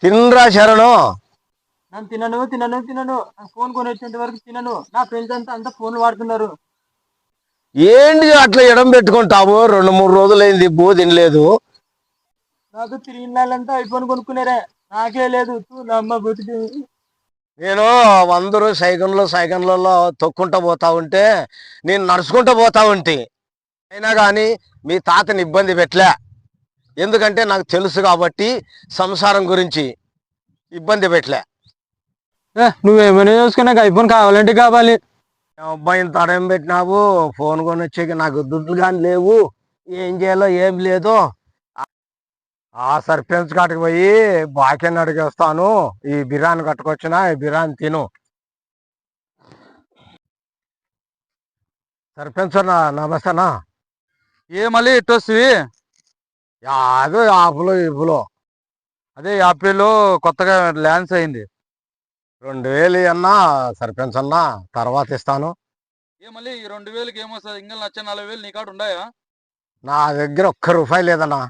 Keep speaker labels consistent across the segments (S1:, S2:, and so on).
S1: తినరా శరణు.
S2: నేను తినను. ఫోన్ కొని వచ్చేంత వరకు తినను. నా ఫ్రెండ్స్ అంతా ఫోన్లు వాడుతున్నారు.
S1: ఏంటి అట్లా ఎడం పెట్టుకుంటావు? 2-3 రోజులైంది బూ తినలేదు.
S2: నాకు తిరిగిన వాళ్ళంతా ఐఫోన్ కొనుక్కున్నారే, నాకే లేదు. నా అమ్మ బతికి.
S1: నేను అందరూ సైకిళ్ళలో తొక్కుంటా పోతా ఉంటే నేను నడుచుకుంటూ పోతా ఉంటే, అయినా కానీ మీ తాతని ఇబ్బంది పెట్టలే. ఎందుకంటే నాకు తెలుసు కాబట్టి సంసారం గురించి ఇబ్బంది పెట్టలే.
S2: నువ్వేమైనా చూసుకుని నాకు ఐఫోన్ కావాలంటే కావాలి.
S1: అబ్బాయిని తడం పెట్టినావు. ఫోన్ కొని వచ్చేకి నాకు దుడ్లు కానీ లేవు. ఏం చేయాలో ఏం లేదు. ఆ సర్పంచ్ కాటికి పోయి బాక్యాన్ని అడిగేస్తాను. ఈ బిర్యానీ కట్టుకొచ్చినా ఈ బిర్యానీ తిను. సర్పంచ్ అన్న నమస్తేనా.
S3: ఏ మళ్ళీ ఇటు వస్తుంది?
S1: యాదో యాప్లో ఇప్పులో
S3: అదే యాప్రిల్లో కొత్తగా ల్యాన్స్ అయింది.
S1: 2000 అన్నా సర్పంచ్ అన్నా, తర్వాత ఇస్తాను.
S3: ఏ మళ్ళీ ఈ 2000కి ఏమొస్తుంది? ఇంకా నచ్చ 40,000 నీ కాడ ఉన్నాయా?
S1: నా దగ్గర ఒక్క రూపాయి లేదన్నా.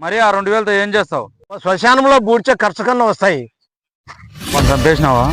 S3: మరి ఆ 2000తో ఏం చేస్తావు?
S1: శ్మశానంలో బూడ్చే ఖర్చు కన్నా వస్తాయి.
S3: కొంచెం చంపేసినావా?